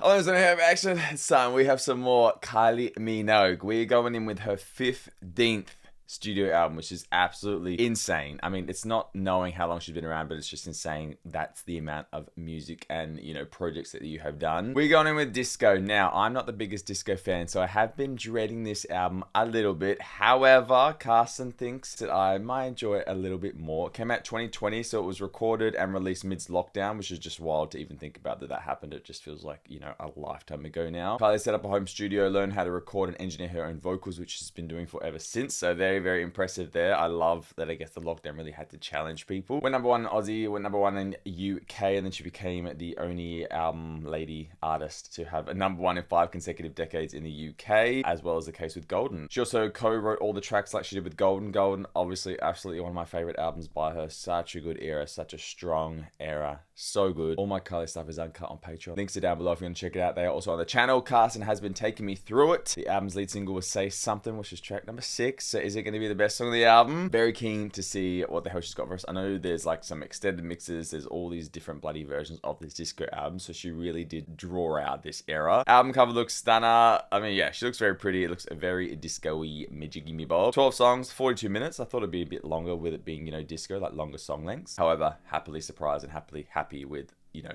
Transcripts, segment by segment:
Hello, so have action. Son, we have some more Kylie Minogue. We're going in with her 15th studio album, which is absolutely insane. I mean, it's not knowing how long she's been around, but it's just insane. That's the amount of music and, projects that you have done. We're going in with disco. Now, I'm not the biggest disco fan, so I have been dreading this album a little bit. However, Carson thinks that I might enjoy it a little bit more. It came out 2020, so it was recorded and released mid-lockdown, which is just wild to even think about that happened. It just feels like, a lifetime ago now. Kylie set up a home studio, learned how to record and engineer her own vocals, which she's been doing forever since. So very impressive there. I love that I guess the lockdown really had to challenge people. Went number one in Aussie, went number one in UK, and then she became the only album lady artist to have a number one in 5 consecutive decades in the UK, as well as the case with Golden. She also co-wrote all the tracks like she did with Golden. Golden, obviously, absolutely one of my favorite albums by her. Such a good era, such a strong era. So good. All my Kylie stuff is uncut on Patreon. Links are down below if you want to check it out. They are also on the channel. Carson has been taking me through it. The album's lead single was Say Something, which is track number 6. So is it going to be the best song of the album? Very keen to see what the hell she's got for us. I know there's like some extended mixes. There's all these different bloody versions of this disco album. So she really did draw out this era. Album cover looks stunner. I mean, yeah, she looks very pretty. It looks a very disco-y, midgy bob. 12 songs, 42 minutes. I thought it'd be a bit longer with it being, disco, like longer song lengths. However, happily surprised and happy with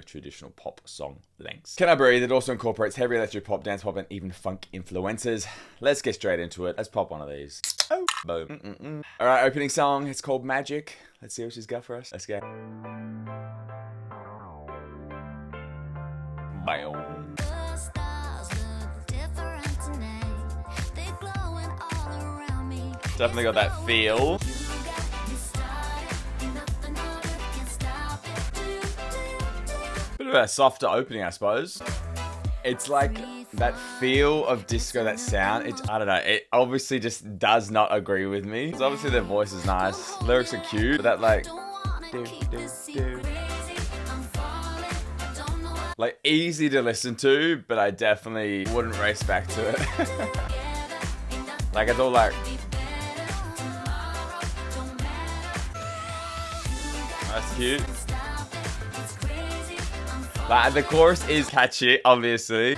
traditional pop song lengths. Can I Breathe? It also incorporates heavy electric pop, dance pop, and even funk influences. Let's get straight into it. Let's pop one of these. Oh, boom. All right, opening song. It's called Magic. Let's see what she's got for us. Let's go. Bam. Definitely got that feel. Bit of a softer opening, I suppose. It's like that feel of disco, that sound. I don't know. It obviously just does not agree with me. Because obviously their voice is nice. Lyrics are cute. But that like easy to listen to, but I definitely wouldn't race back to it. Like it's all like... That's cute. Like, the chorus is catchy, obviously.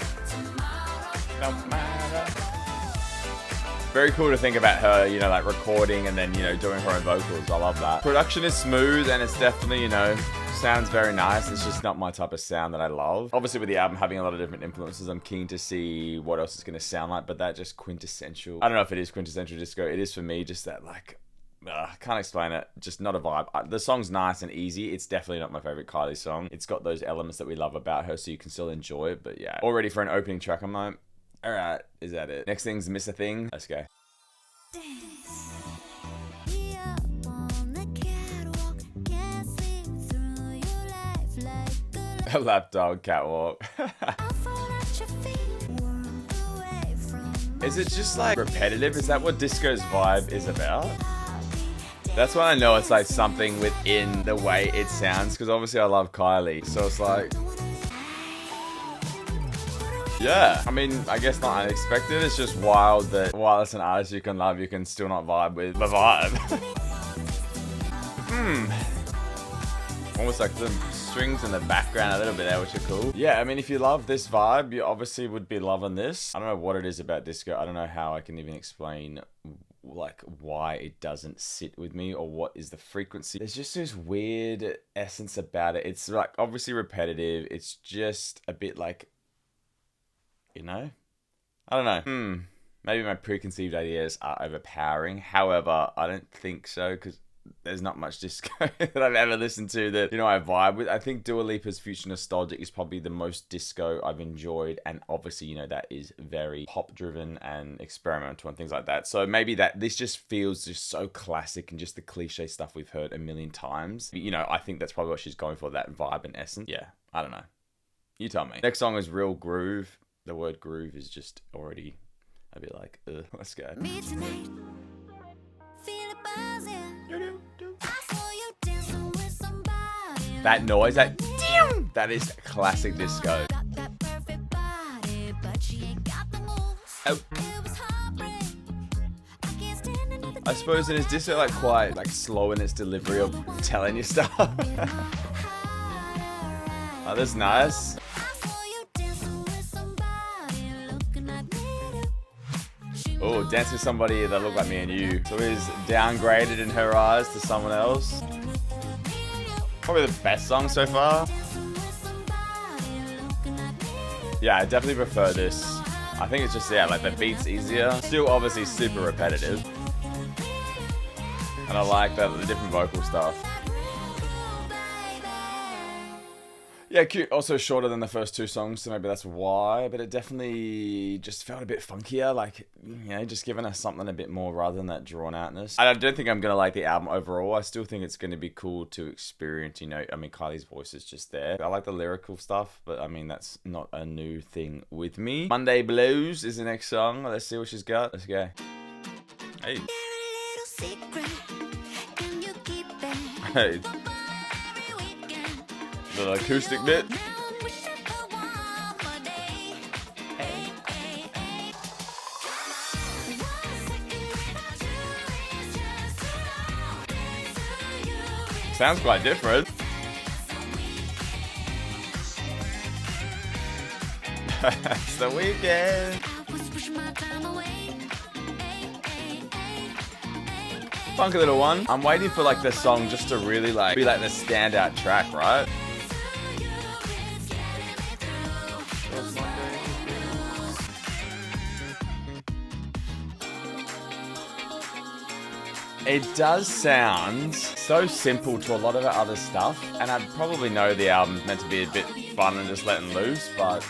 Very cool to think about her, like recording and then, doing her own vocals. I love that. Production is smooth and it's definitely, sounds very nice. It's just not my type of sound that I love. Obviously with the album having a lot of different influences, I'm keen to see what else it's going to sound like, but that just quintessential. I don't know if it is quintessential disco. It is for me, just that like... can't explain it. Just not a vibe. The song's nice and easy. It's definitely not my favorite Kylie song. It's got those elements that we love about her, so you can still enjoy it. But yeah, already for an opening track, I'm like, all right, is that it? Next thing's Miss a Thing. Let's go. A lapdog catwalk. Is it just like repetitive? Is that what disco's vibe is about? That's when I know it's like something within the way it sounds, because obviously I love Kylie, so it's like... Yeah, I mean, I guess not unexpected. It's just wild that while it's an artist you can love, you can still not vibe with the vibe. Almost like the strings in the background a little bit there, which are cool. Yeah, I mean, if you love this vibe, you obviously would be loving this. I don't know what it is about disco. I don't know how I can even explain like why it doesn't sit with me or what is the frequency. There's just this weird essence about it. It's like obviously repetitive. It's just a bit like, I don't know. Maybe my preconceived ideas are overpowering. However, I don't think so, because there's not much disco that I've ever listened to that, I vibe with. I think Dua Lipa's Future Nostalgic is probably the most disco I've enjoyed. And obviously, that is very pop driven and experimental and things like that. So maybe this just feels just so classic and just the cliche stuff we've heard a million times. I think that's probably what she's going for, that vibe and essence. Yeah, I don't know. You tell me. Next song is Real Groove. The word groove is just already a bit like, ugh. Let's go. That noise, that is classic disco. Oh. I suppose it is disco like quite like slow in its delivery of telling you stuff. Oh, that's nice. Oh, dance with somebody that look like me and you. So is downgraded in her eyes to someone else. Probably the best song so far. Yeah, I definitely prefer this. I think it's just, yeah, like the beat's easier. Still obviously super repetitive. And I like the different vocal stuff. Yeah, cute. Also shorter than the first two songs, so maybe that's why. But it definitely just felt a bit funkier. Like, you know, just giving us something a bit more rather than that drawn outness. I don't think I'm going to like the album overall. I still think it's going to be cool to experience, you know. I mean, Kylie's voice is just there. I like the lyrical stuff, but I mean, that's not a new thing with me. Monday Blues is the next song. Let's see what she's got. Let's go. Hey. Hey. Little acoustic bit. Sounds quite different. It's the weekend. Funky little one. I'm waiting for like the song just to really like be like the standout track, right? It does sound so simple to a lot of her other stuff, and I probably know the album's meant to be a bit fun and just letting loose, but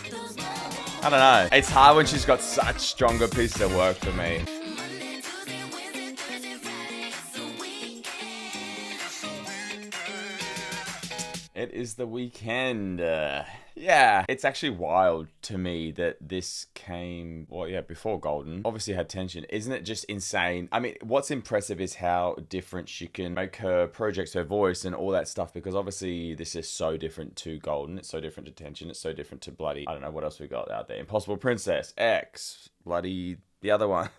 I don't know. It's hard when she's got such stronger pieces of work for me. It is the weekend. Yeah, it's actually wild to me that this came, well, yeah, before Golden. Obviously had tension. Isn't it just insane? I mean, what's impressive is how different she can make her projects, her voice and all that stuff, because obviously this is so different to Golden. It's so different to Tension. It's so different to bloody, I don't know what else we got out there. Impossible Princess, X, bloody, the other one.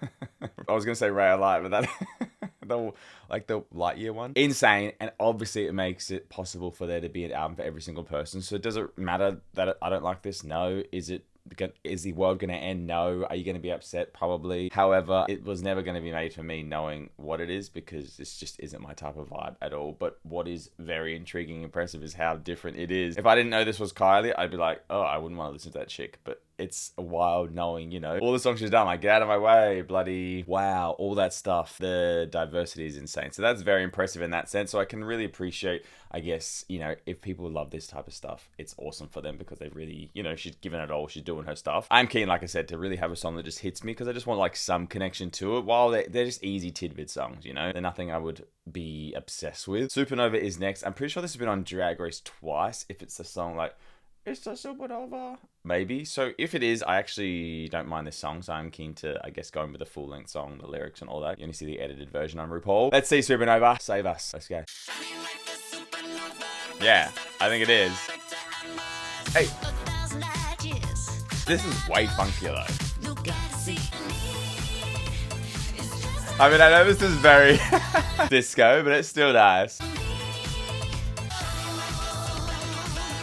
I was going to say Ray of Light, but that... like the Lightyear one. Insane, and obviously it makes it possible for there to be an album for every single person. So does it matter that I don't like this? No. Is the world going to end? No. Are you going to be upset? Probably. However, it was never going to be made for me knowing what it is, because this just isn't my type of vibe at all. But what is very intriguing and impressive is how different it is. If I didn't know this was Kylie, I'd be like, oh, I wouldn't want to listen to that chick. But it's wild knowing, you know, all the songs she's done, like Get Out of My Way, bloody wow, all that stuff. The diversity is insane. So that's very impressive in that sense. So I can really appreciate, I guess, you know, if people love this type of stuff, it's awesome for them because they really, you know, she's given it all. She's doing her stuff. I'm keen, like I said, to really have a song that just hits me because I just want like some connection to it. While they're just easy tidbit songs, you know, they're nothing I would be obsessed with. Supernova is next. I'm pretty sure this has been on Drag Race twice. If it's the song like, it's a Supernova, maybe. So if it is, I actually don't mind this song. So I'm keen to, I guess, go in with the full length song, the lyrics and all that. You only see the edited version on RuPaul. Let's see Supernova. Save us. Let's go. Yeah, I think it is. Hey. This is way funkier though. I mean, I know this is very disco, but it's still nice.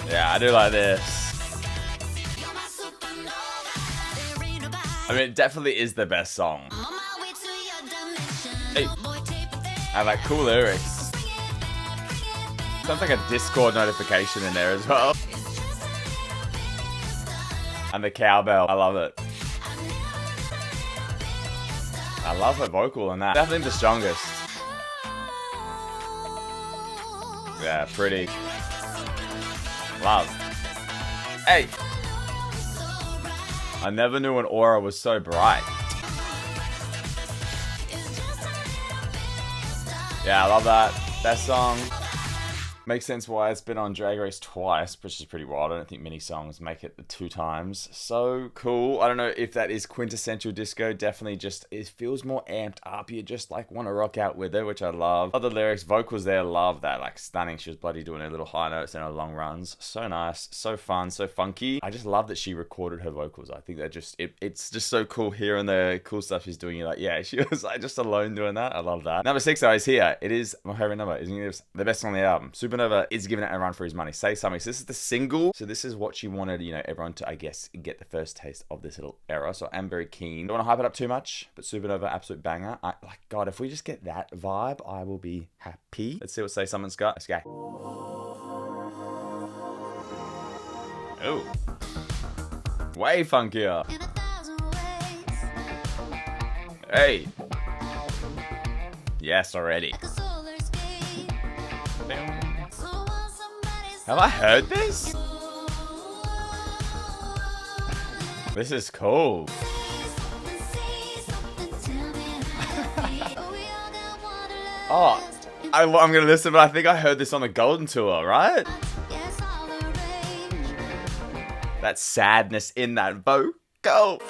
Yeah, I do like this. I mean, it definitely is the best song. Hey. I like cool lyrics. Sounds like a Discord notification in there as well. And the cowbell, I love it. I love her vocal in that. Definitely the strongest. Yeah, pretty. Love. Hey! I never knew an aura was so bright. Yeah, I love that. That song. Makes sense why it's been on Drag Race twice, which is pretty wild. I don't think many songs make it the 2 times. So cool. I don't know if that is quintessential disco. Definitely just, it feels more amped up. You just like want to rock out with it, which I love. Other lyrics, vocals there, love that. Like stunning. She was bloody doing her little high notes and her long runs. So nice, so fun, so funky. I just love that she recorded her vocals. I think that just, it's just so cool hearing the cool stuff she's doing. You're like, yeah, she was like just alone doing that. I love that. Number 6 though is here. It is my favorite number. Isn't it the best song on the album? Super Supernova is giving it a run for his money. Say Something. So this is the single. So this is what she wanted, you know, everyone to, I guess, get the first taste of this little era. So I'm very keen. Don't want to hype it up too much, but Supernova, absolute banger. Like, God, if we just get that vibe, I will be happy. Let's see what Say Something's got. Let's go. Oh. Way funkier. Hey. Yes, already. Have I heard this? This is cool. Oh, I'm gonna listen, but I think I heard this on the Golden Tour, right? That sadness in that vocal.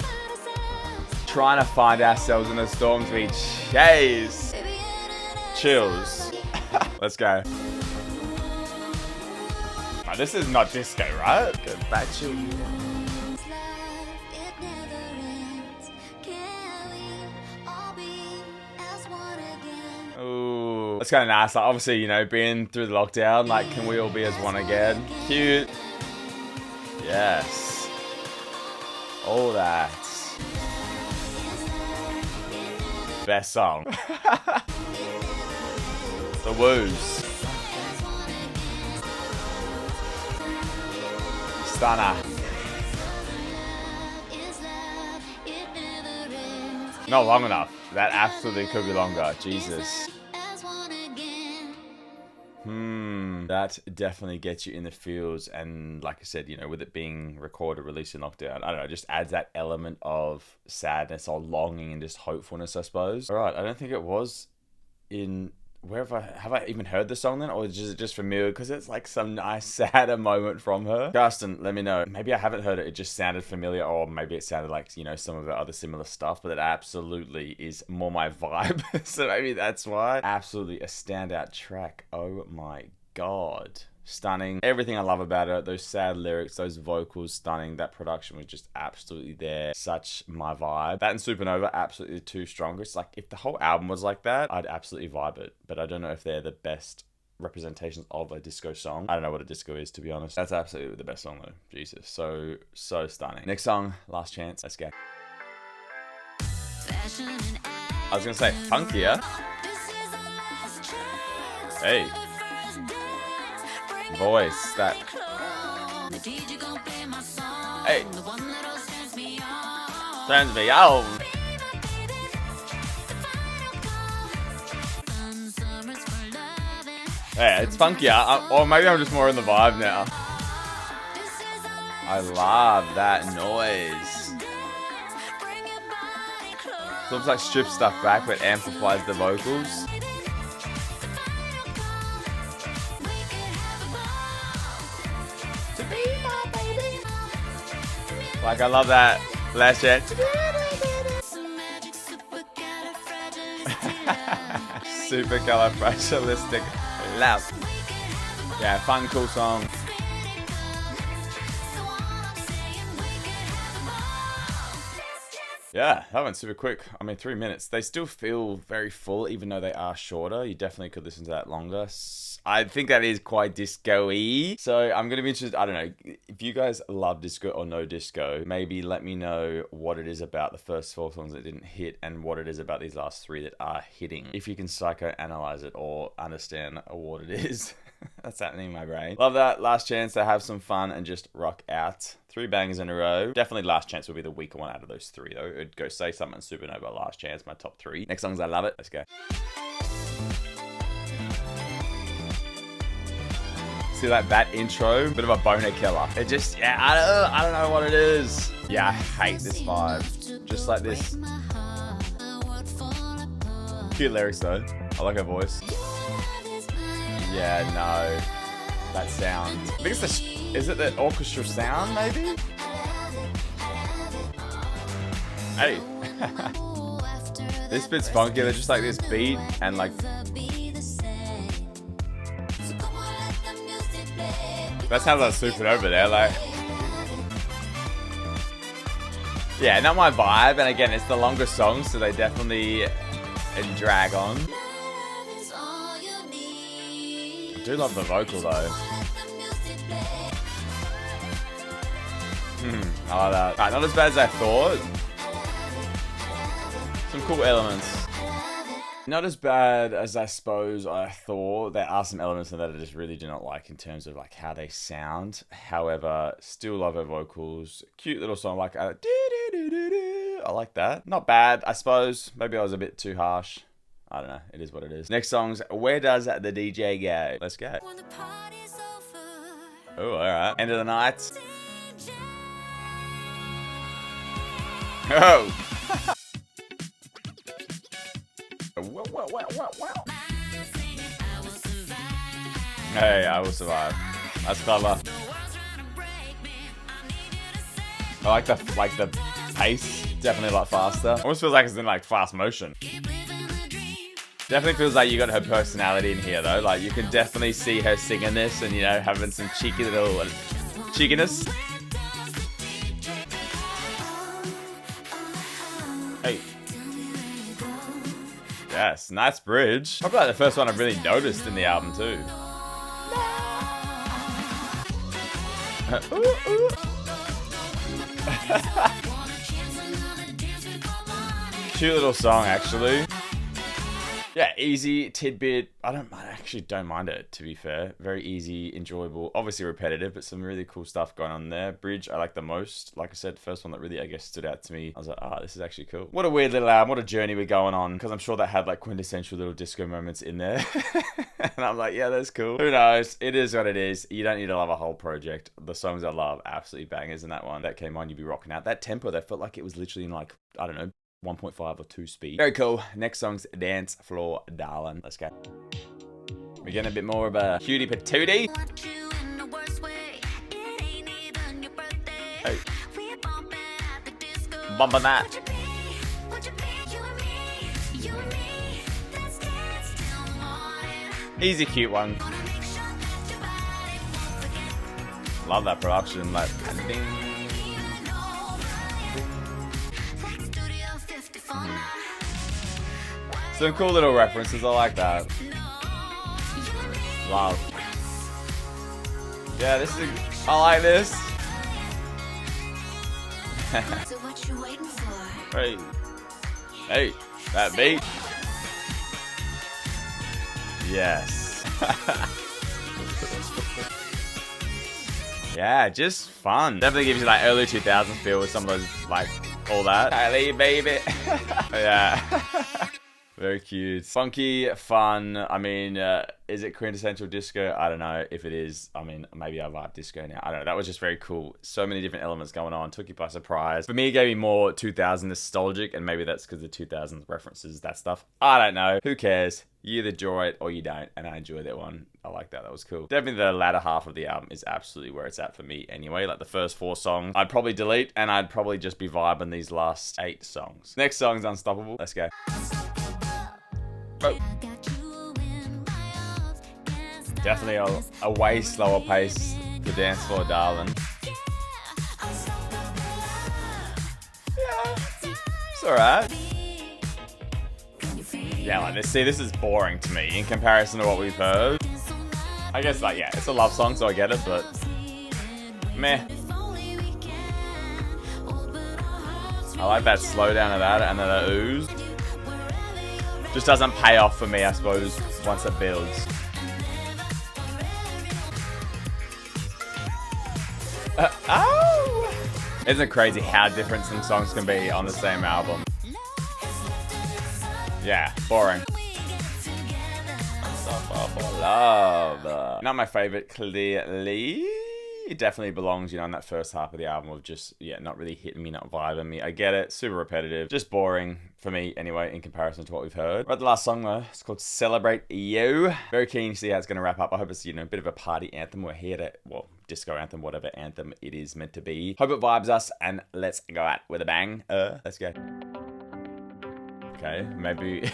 Trying to find ourselves in the storms we chase. Chills. Let's go. Oh, this is not disco, right? Get back to you. Ooh, that's kind of nice. Like, obviously, you know, being through the lockdown, like, can we all be as one again? Cute. Yes. All that. Best song. The woos. Stunner. Not long enough. That absolutely could be longer. Jesus. That definitely gets you in the feels, and like I said, you know, with it being recorded, released in lockdown, I don't know, just adds that element of sadness or longing and just hopefulness, I suppose. All right, I don't think it was in... have I even heard the song then, or is it just familiar because it's like some nice sadder moment from her? Justin, let me know. Maybe I haven't heard it. It just sounded familiar, or maybe it sounded like, you know, some of the other similar stuff, but it absolutely is more my vibe. So maybe that's why. Absolutely a standout track. Oh my God. Stunning. Everything I love about it. Those sad lyrics, those vocals, stunning. That production was just absolutely there. Such my vibe. That and Supernova, absolutely the two strongest. Like, if the whole album was like that, I'd absolutely vibe it. But I don't know if they're the best representations of a disco song. I don't know what a disco is, to be honest. That's absolutely the best song though. Jesus. So stunning. Next song, Last Chance. Let's go. I was gonna say funkier. Hey. Voice, that. Hey. Turns me on. Yeah, it's funkier. Or maybe I'm just more in the vibe now. I love that noise. Looks like strips stuff back, but amplifies the vocals. Like, I love that last chance. Supercalifragilistic loud. Yeah, fun, cool song. Yeah, that went super quick. I mean, 3 minutes. They still feel very full, even though they are shorter. You definitely could listen to that longer. I think that is quite disco-y. So I'm going to be interested, I don't know, if you guys love disco or no disco, maybe let me know what it is about the first 4 songs that didn't hit and what it is about these last 3 that are hitting. If you can psychoanalyze it or understand what it is. That's happening in my brain. Love that. Last Chance to have some fun and just rock out. 3 bangers in a row. Definitely Last Chance would be the weaker one out of those 3 though. It'd go Say Something, Supernova, Last Chance, my top 3. Next songs, I love it. Let's go. See that intro? Bit of a boner killer. It just, yeah, I don't know what it is. Yeah, I hate this vibe. Just like this. Cute lyrics though. I like her voice. Yeah, no. That sound. I think it's is it the orchestra sound, maybe? Hey. This bit's funky. They're just like this beat and like... That sounds like Supernova there, like... Yeah, not my vibe. And again, it's the longer song, so they definitely drag on. do love the vocal though. I like that. Alright, not as bad as I thought. Some cool elements. Not as bad as I suppose I thought. There are some elements in that I just really do not like in terms of like how they sound. However, still love her vocals. Cute little song like I like that. Not bad, I suppose. Maybe I was a bit too harsh. I don't know. It is what it is. Next song's Where Does the DJ Go? Let's go. Oh, alright. End of the night. Oh! Hey, I will survive. That's clever. I like the pace. Definitely a lot faster. Almost feels like it's in like fast motion. Definitely feels like you got her personality in here though. Like you can definitely see her singing this and you know having some cheeky little cheekiness. Hey. Yes, nice bridge. Probably like the first one I've really noticed in the album too. Cute little song actually. Yeah, easy tidbit. I actually don't mind it, to be fair. Very easy, enjoyable, obviously repetitive, but some really cool stuff going on there. Bridge, I like the most. Like I said, the first one that really, I guess, stood out to me. I was like, this is actually cool. What a weird little album. What a journey we're going on. Because I'm sure that had like quintessential little disco moments in there. And I'm like, yeah, that's cool. Who knows? It is what it is. You don't need to love a whole project. The songs I love, absolutely bangers in that one. That came on, you'd be rocking out. That tempo, that felt like it was literally in like, I don't know, 1.5 or 2 speed. Very cool. Next song's Dance Floor Darling. Let's go. We're getting a bit more of a cutie patootie. Hey. Bumping that. Easy cute one. Love that production. Like, ding. Some cool little references, I like that. Love. Yeah, this is I like this. Hey. Hey, that beat. Yes. Yeah, just fun. Definitely gives you like early 2000s feel with some of those, like, all that. Kylie, baby. Yeah. Very cute. Funky, fun. I mean, is it quintessential disco? I don't know. If it is, I mean, maybe I vibe disco now. I don't know. That was just very cool. So many different elements going on. Took you by surprise. For me, it gave me more 2000 nostalgic, and maybe that's because the 2000s references that stuff. I don't know. Who cares? You either enjoy it or you don't, and I enjoyed that one. I like that. That was cool. Definitely the latter half of the album is absolutely where it's at for me anyway. Like the first 4 songs, I'd probably delete, and I'd probably just be vibing these last 8 songs. Next song's Unstoppable. Let's go. Oh. Definitely a way slower pace for Dance Floor Darling. Yeah, it's alright. Yeah, like this. See, this is boring to me in comparison to what we've heard. I guess, like, yeah, it's a love song, so I get it, but meh. I like that slowdown of that and then the ooze. Just doesn't pay off for me, I suppose, once it builds. Oh! Isn't it crazy how different some songs can be on the same album? Yeah, boring. Unstoppable Love. Not my favorite, clearly. It definitely belongs, you know, in that first half of the album of just, yeah, not really hitting me, not vibing me. I get it, super repetitive, just boring for me anyway, in comparison to what we've heard. We're at the last song though, it's called Celebrate You. Very keen to see how it's going to wrap up. I hope it's, you know, a bit of a party anthem. We're here to, well, disco anthem, whatever anthem it is meant to be. Hope it vibes us, and let's go out with a bang. Let's go. Okay, maybe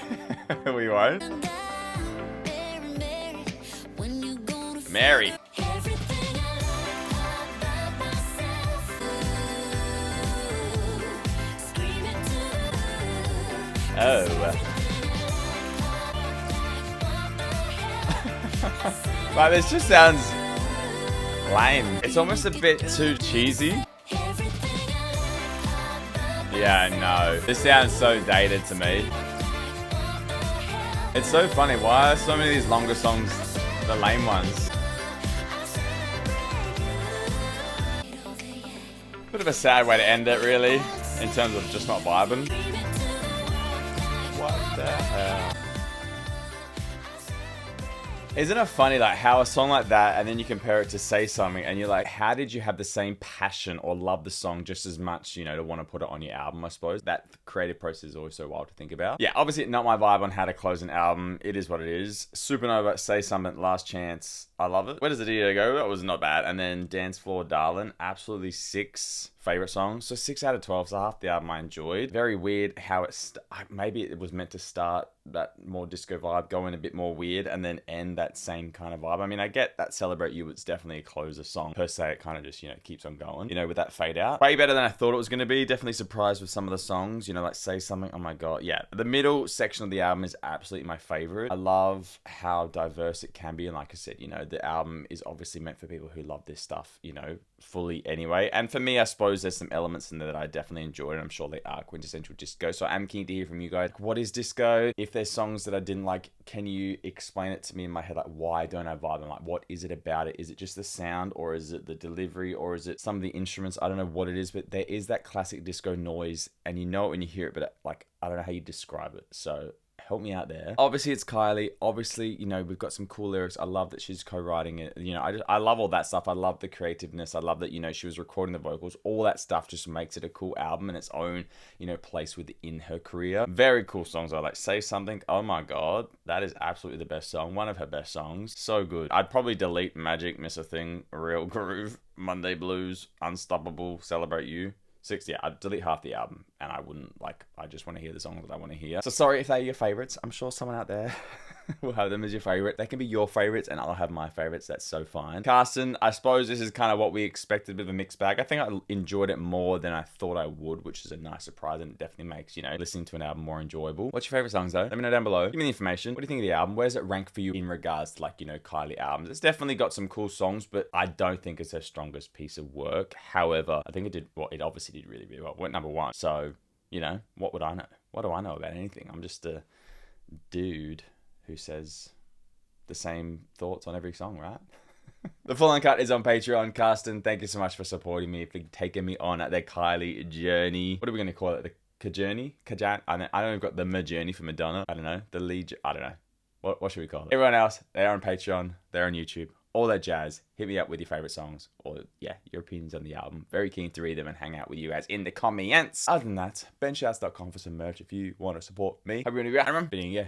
we won't. Mary. Oh. Like, this just sounds lame. It's almost a bit too cheesy. Yeah, no. This sounds so dated to me. It's so funny. Why are so many of these longer songs the lame ones? Bit of a sad way to end it, really, in terms of just not vibing. What the hell? Isn't it funny, like, how a song like that, and then you compare it to Say Something, and you're like, how did you have the same passion or love the song just as much, you know, to want to put it on your album, I suppose? That creative process is always so wild to think about. Yeah, obviously not my vibe on how to close an album. It is what it is. Supernova, Say Something, Last Chance. I love it. Where does the video go? That was not bad. And then Dance Floor Darling, absolutely 6 favorite songs. So 6 out of 12, so half the album I enjoyed. Very weird how maybe it was meant to start that more disco vibe, go in a bit more weird, and then end that same kind of vibe. I mean, I get that Celebrate You, it's definitely a closer song. Per se, it kind of just, you know, keeps on going, you know, with that fade out. Way better than I thought it was going to be. Definitely surprised with some of the songs, you know, like Say Something. Oh my God. Yeah. The middle section of the album is absolutely my favorite. I love how diverse it can be. And like I said, you know, the album is obviously meant for people who love this stuff, you know, fully anyway. And for me, I suppose there's some elements in there that I definitely enjoyed, and I'm sure they are quintessential disco. So I'm keen to hear from you guys. What is disco? If there's songs that I didn't like, can you explain it to me in my head? Like, why don't I vibe? And like, what is it about it? Is it just the sound, or is it the delivery, or is it some of the instruments? I don't know what it is, but there is that classic disco noise, and you know it when you hear it, but like, I don't know how you describe it. So help me out there. Obviously, it's Kylie. Obviously, you know, we've got some cool lyrics. I love that she's co-writing it. You know, I love all that stuff. I love the creativeness. I love that, you know, she was recording the vocals. All that stuff just makes it a cool album in its own, you know, place within her career. Very cool songs. I like Say Something. Oh my God. That is absolutely the best song. One of her best songs. So good. I'd probably delete Magic, Miss a Thing, Real Groove, Monday Blues, Unstoppable, Celebrate You. 6, yeah, I'd delete half the album, and I wouldn't, like, I just want to hear the songs that I want to hear. So sorry if they're your favorites. I'm sure someone out there will have them as your favorite. They can be your favorites, and I'll have my favorites. That's so fine. Casting, I suppose this is kind of what we expected, a bit of a mixed bag. I think I enjoyed it more than I thought I would, which is a nice surprise, and it definitely makes, you know, listening to an album more enjoyable. What's your favorite songs, though? Let me know down below. Give me the information. What do you think of the album? Where does it rank for you in regards to, like, you know, Kylie albums? It's definitely got some cool songs, but I don't think it's her strongest piece of work. However, I think it did, well, it obviously did really, really well. Went number 1. So, you know, what would I know? What do I know about anything? I'm just a dude who says the same thoughts on every song, right? The full uncut is on Patreon. Carsten, thank you so much for supporting me, for taking me on at the Kylie journey. What are we going to call it? The K-journey? I know I've got the Ma-journey for Madonna. I don't know. The lead, I don't know. What should we call it? Everyone else, they're on Patreon. They're on YouTube. All that jazz. Hit me up with your favorite songs, or yeah, your opinions on the album. Very keen to read them and hang out with you guys in the comments. Other than that, bennshouts.com for some merch if you want to support me. Hope you're going to be out of them. Yeah.